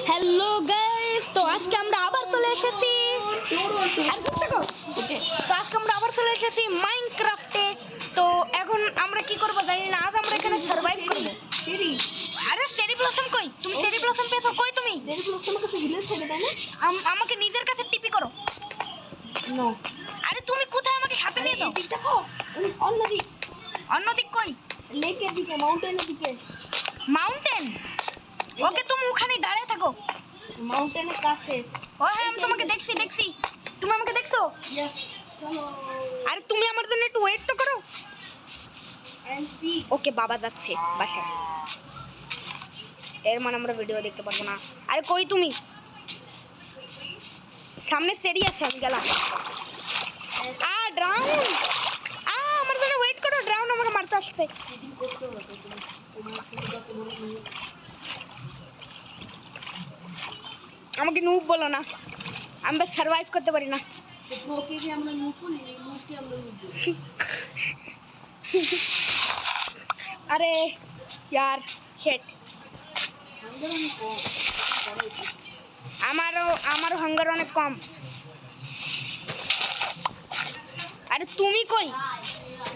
Hello guys, তো আজকে আমরা আবার চলে এসেছি। তো আজকে আমরা আবার চলে এসেছি মাইনক্রাফটে। তো এখন আমরা কি করবো জানি না, আজ আমরা এখানে সার্ভাইভ করবো। আরে চেরি ব্লসম কই? তুমি চেরি ব্লসম পেয়েছো কই? তুমি চেরি ব্লসম কাছে ভিলেজ থেকে তাই না? আমাকে নিজের কাছে টিপি করো। নো, আরে তুমি কোথায়? আমাকে সাথে নিয়ে যাও। এদিক দেখো, অন্যদিক, অন্যদিক কই? লেকের দিকে, মাউন্টেনের দিকে। মাউন্টেন? ওকে, তুমি ওখানেই দাঁড়িয়ে থাকো। মাউন্টেনের কাছে। ও হ্যাঁ, আমি তোমাকে দেখছি। তুমি আমাকে দেখছো? ইয়েস, চলো। আরে তুমি আমার জন্য একটু ওয়েট তো করো। And speed. ওকে, বাবা যাচ্ছে বাসায়, এর মানে আমরা ভিডিও দেখতে পারবো না। আরে কই তুমি? সামনে সেরি আছে, আমি গেলাম। ড্রাউন, আমার জন্য ওয়েট করো। ড্রাউন আমাকে মারতে আসছে। সেটিং করতে হবে তোমার যত বড় নিয়ে। আমাকে নুব বলো না, আমি বেশ সার্ভাইভ করতে পারি না। তো প্রোকে কি আমরা মুভ করি, এই মুভকে আমরা মুভ দিই। আরে यार শিট, আমারও হাঙ্গার অনেক কম। আরে তুমি কই?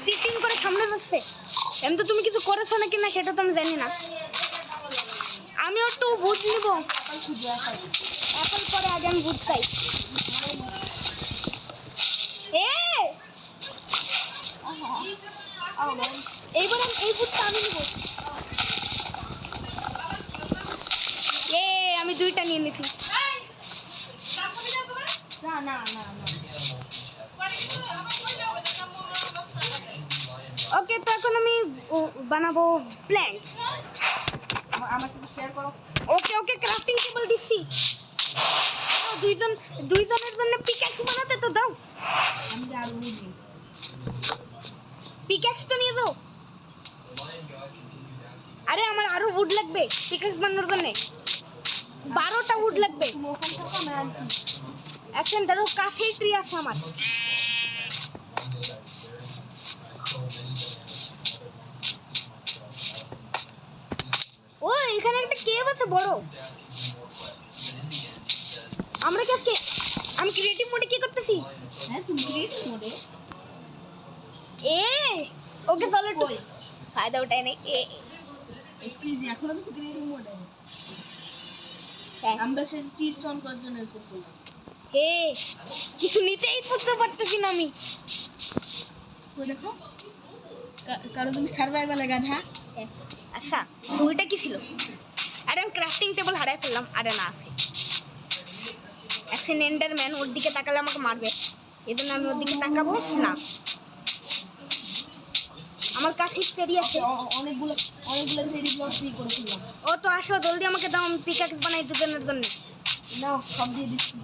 সিটিং করে সামনে যাচ্ছে। এমন তো তুমি কিছু করেছো নাকি না সেটা তো আমি জানি না। আমিও একটু বুঝ নিব। অ্যাপল পরে আগে আমি বুঝ চাই। এইবার এই বুঝটা আমি নিব। আমি দুইটা নিয়ে নিছি। না ওকে, তো এখন আমি বানাবো প্ল্যান্ট। আমার সাথে শেয়ার করো। ওকে, ক্রাফটিং টেবিল দিচ্ছি। দুইজনের জন্য পিক্যাক্স বানাতে তো দাও। আমি আর বুঝি পিক্যাক্সটা নিয়ে যাও। আরে আমার আরো উড লাগবে পিক্যাক্স বানানোর জন্য। 12টা উড লাগবে। ওখান থেকে আমি আনছি। এখন ধরো কাফের ট্রি আছে আমার। ও এখানে একটা কেভ আছে বড়। আমরা কি আজকে আমি ক্রিয়েটিভ মোডে কি করতেছি? হ্যাঁ, তুমি ক্রিয়েটিভ মোডে। ওকে চলো একটু ফায়দা উঠাই নাই। এক্সকিউজ মি, এখনো তো ক্রিয়েটিভ মোডে। হ্যাঁ, আমরা সে চিটস অন করার জন্য এরকম করলাম। কিছু নিতেই বুঝতে পারতেছি না আমি। ওই দেখো, কারণ তুমি সার্ভাইভালে গাধা। আচ্ছা, তো ওইটা কি ছিল? আরে আমি ক্রাফটিং টেবিল হারাই ফেললাম। আরে না, আছে একজন এন্ডারম্যান, ওর দিকে তাকালে আমাকে মারবে। এই জন্য আমি ওর দিকে তাকাবো না। আমার কাছে সেরি আছে। অনেকগুলো চেরি ব্লক দিয়ে করে ফেললাম। ও তো আসো, জলদি আমাকে দাও, আমি পিকাক্স বানাই দুজনের জন্য। নাও, সব দিয়ে দিচ্ছি।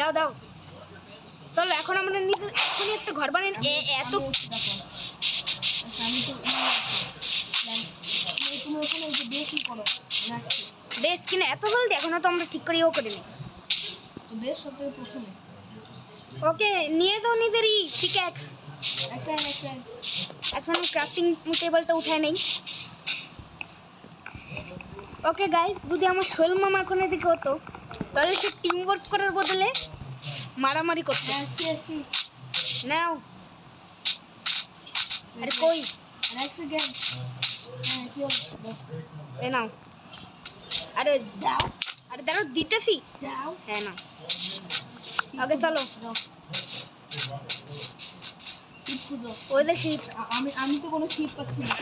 দাও চলো, এখন আমরা এখনই একটা ঘর বানাই। এত আমি তো তুমি ওখানে যে বেশি করো বেশ কিনা এত জলদি? এখনো তো আমরা ঠিক করেও করিনি। তো বেশ সব থেকে প্রথমে। ওকে, নিয়ে যাও নিজেরই পিক্যাক্স। এখন ক্রাফটিং টেবিলটা উঠায় নেই। ওকে গাইস, যদি আমার সোহেল মামা এখন এদিকে হতো তাহলে সে টিম ওয়ার্ক করার বদলে মারামারি করতো। নাও। আরে কই? এ নাও। আরে দাঁড়াও, দিতেছি। হ্যাঁ না, ওকে চলো। ওই যে শিপ, আমি তো কোনো শিপ পাচ্ছি না।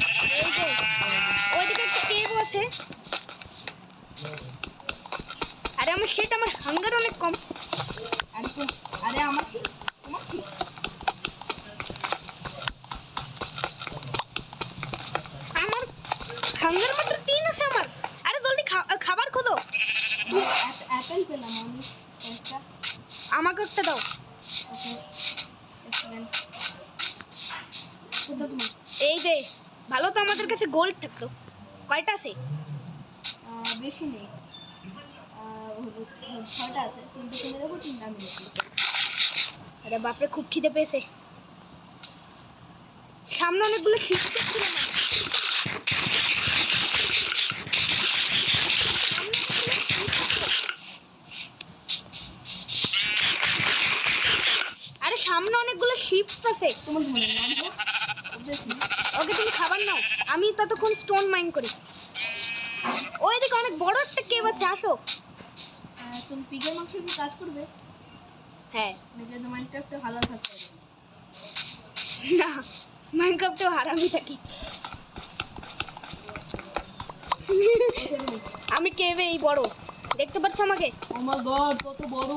ওইদিকে একটা কেভ আছে। আরে আমার হাঙ্গার অনেক কম। আরে আমার শিপ, তোমার শিপ। আমার হাঙ্গার মাত্র 3 আছে আমার। আরে জলদি খাবার খোঁজো। অ্যাপেল পেলাম আমি একটা। আমাকে একটা দাও। এই যে ভালো, তো আমাদের কাছে গোল্ড থাকতো। কয়টা আছে? বেশি নেই, 6টা আছে। 3টে কিনে দেবো, 3টা আমি নেবো। আরে বাপরে, খুব খিদে পেয়েছে। সামনে অনেকগুলো শিপ ছিল না? চিপস আছে। তোমার মনে নাম তো obviously ওকে তুমি খাবার নাও, আমি ততক্ষণ স্টোন মাইন করি। ওই দিকে অনেক বড় একটা কেভ আছে, আসো। তুমি পিগের মাংস কি কাজ করবে হ্যাঁ নাকি তো মাইনক্রাফটে হালাল থাকতে হবে না, মাইনক্রাফটেও হারামি থাকি। আমি কেভে এই বড়, দেখতে পাচ্ছ আমাকে? ও মাই গড কত বড়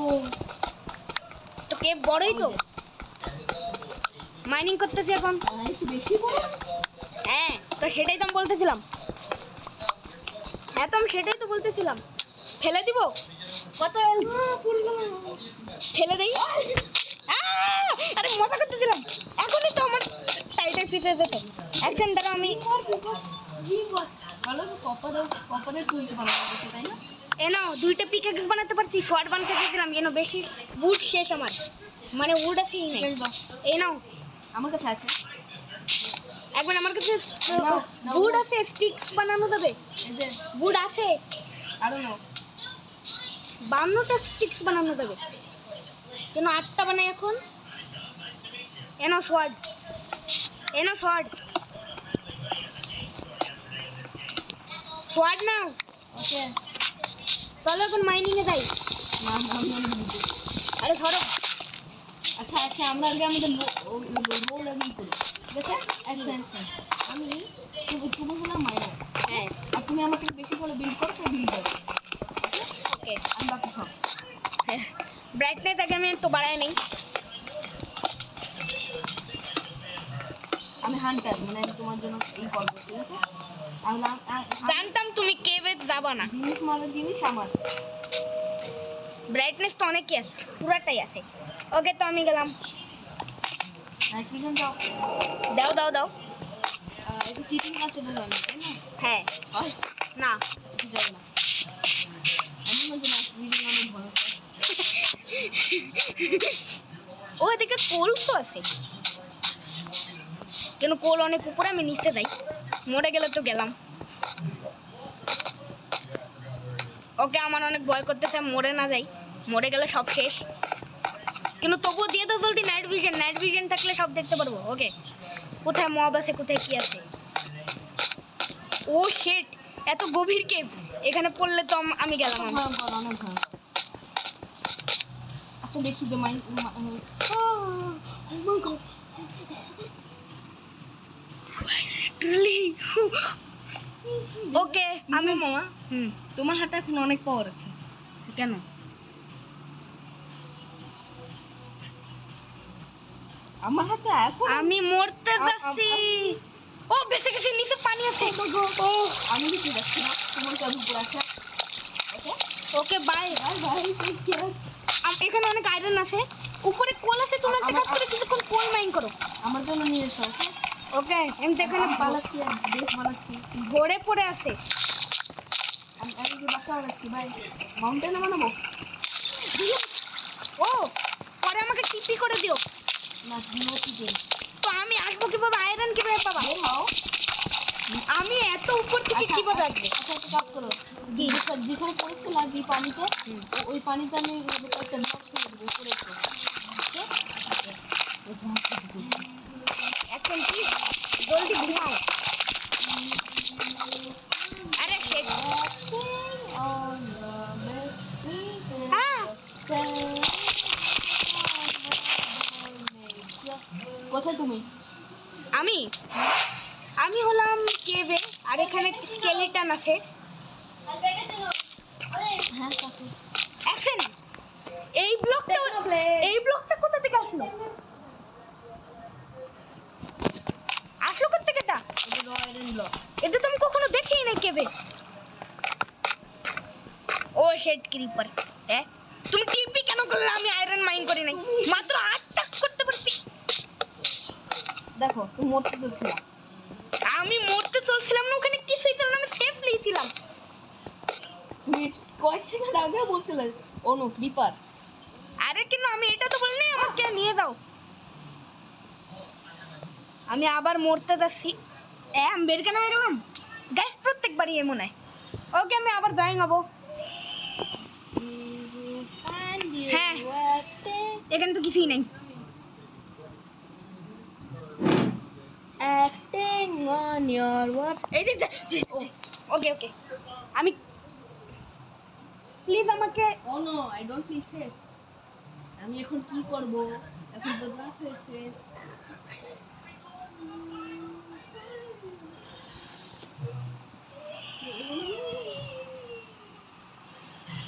তো কেভ বড়ই তো, মাইনিং করতেছি এখন। একটু বেশি বড় হ্যাঁ তো সেটাই তো আমি বলতেছিলাম, হ্যাঁ তো আমি সেটাই তো বলতেছিলাম। ফেলে দিব? কত ফেলে দেই? আরে মজা করতেছিলাম, এখনই তো আমার টাইটাই ফিরে যেত। একদিন দ্বারা আমি ভালো তো কপারের টুলস বানানো যেত তাই না এ নাও 2টা পিকেক্স বানাতে পারছি, শর্ট বানাতে চেয়েছিলাম কেন বেশি উড শেষ আমার, মানে উড আছেই নাই। এই নাও আমার কাছে আছে একবার আমার কাছে নাও, নাও, উড নাও। আছে, স্টিক্স বানানো যাবে। এই যে উড আছে, আরো নাও 52টা স্টিক্স বানানো যাবে, কেন 8টা বানাই এখন। এনো সোয়ার্ড, এনো সোয়ার্ড, সোয়ার্ড নাও। ওকে চলো এখন মাইনিং এ যাই। না আমি অনেক বুঝি আরে ধরো, আচ্ছা আচ্ছা আমরা আগে আমাদের লো লেভেল করি ঠিক আছে আচ্ছা আমি তুমি হলো মাইনার হ্যাঁ আর তুমি আমাকে বেশি করে বিল্ড করো তো বিল্ড করো ওকে। আমি বাকি সব ব্রাইটনেস আগে আমি একটু বাড়াই নেই। আমি হান্টার মানে আমি তোমার জন্য এই করবো ঠিক আছে জানতাম তুমি কেভে যাবা না। জিনিস মারার জিনিস আমার ব্রাইটনেস তো অনেকই আছে, পুরাটাই আছে। ওকে তো আমি গেলাম। নাইট্রোজেন দাও দাও দাও দাও। এটা চিটিং আছে এটা জানি তাই না হ্যাঁ হয় না, কিছু জানি না আমি বলছি নাইট্রোজেন অনেক ভয় পাই। ও এদিকে কোল তো আছে, কেন কোল অনেক উপরে, আমি নিচে যাই, মরে গেলে তো গেলাম। ওকে আমার অনেক ভয় করতেছে, আমি মরে না যাই, মরে গেলে সব শেষ। কিন্তু তবুও দিয়ে দাও জলদি নাইট ভিশন, নাইট ভিশন থাকলে সব দেখতে পারবো। ওকে কোথায় মব আছে, কোথায় কি আছে। ও শিট, এত গভীর কেভ, এখানে পড়লে তো আমি গেলাম। আমি ভয়ঙ্কর অনেক ভয়ঙ্কর আচ্ছা দেখি যে মাই ওকে আমি মামা তোমার হাতে এখন অনেক পাওয়ার আছে কেন আমার হাতে এখন আমি মরতে যাচ্ছি। ও বেঁচে গেছি, নিচে পানি আছে। ও আমি কিছু দেখছি না তোমার কাজ উপর আছে okay okay bye. Bye bye take care এখানে অনেক আয়রন আছে, উপরে কোল আছে, তুমি একটা কাজ করে কিছুক্ষণ কোল মাইন করো। আমার জন্য নিয়ে এসো ওকে ওকে আমি তো এখানে বানাচ্ছি বেশ বানাচ্ছি ভরে পড়ে আছে। আমি যে বাসা বানাচ্ছি ভাই মাউন্টেনে বানাবো ও পরে আমাকে টিপি করে দিও। না নো চিকেন তো আমি আসবো কিভাবে, আয়রন কিভাবে পাবা? বের হও আমি এত উপর থেকে আচ্ছা, কিভাবে আসবো? আচ্ছা একটা কাজ করো কি? যেখানে পড়েছিল আর যে পানিতে ওই পানিতে আমি একটা ব্লক ফেলে দেবো উপরে একটু এখন কি জলদি ঘুমাও। আরে শেষ। হ্যাঁ কোথায় তুমি আমি আমি হলাম কেভে, আর এখানে স্কেলিটন আছে। হ্যাঁ কাকে অ্যাকশন। এই ব্লকটা কোথা থেকে আসলো? আসলো কোথা থেকে এটা? এটা র আয়রন ব্লক এটা তো আমি কখনো দেখিই নাই কেভে। ও শেড ক্রিপার, হ্যাঁ তুমি টিপি কেন করলে? আমি আয়রন মাইন করি নাই, মাত্র 8টা করতে পারছি। দেখো তুমি মরতে চলছিলাম আমি মরতে চলছিলাম না, ওখানে কিছুই ছিল না, আমি সেফলি ছিলাম। তুমি কয়েক সেকেন্ড আগে বলছিলে অনু ক্রিপার আরে কেন আমি এটা তো বলিনি আমাকে নিয়ে যাও। আমি আবার মরতে যাচ্ছি। আমি বের কেন হয়ে গেলাম গ্যাস, প্রত্যেকবারই এমন হয়। ওকে আমি আবার যাই হবো। হ্যাঁ এখানে তো কিছুই নেই। Acting on your words. এই যে ওকে ওকে আমি প্লিজ আমাকে oh no, I don't feel safe. আমি এখন কি করব? এখন তো রাত হয়েছে।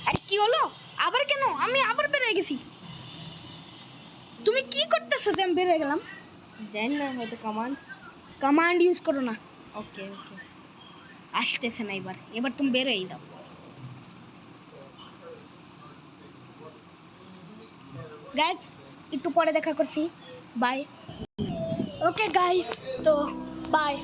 আরে কি হলো আবার কেন আমি আবার বের হয়ে গেছি তুমি কি করতেছো যে আমি বের হয়ে গেলাম জানি না, হয়তো কমান্ড। কমান্ড ইউজ করো না ওকে ওকে। আসতেছে না এবার এবার তুমি বের হয়ে যাও গাইস একটু পরে দেখা করছি বাই ওকে গাইস তো বাই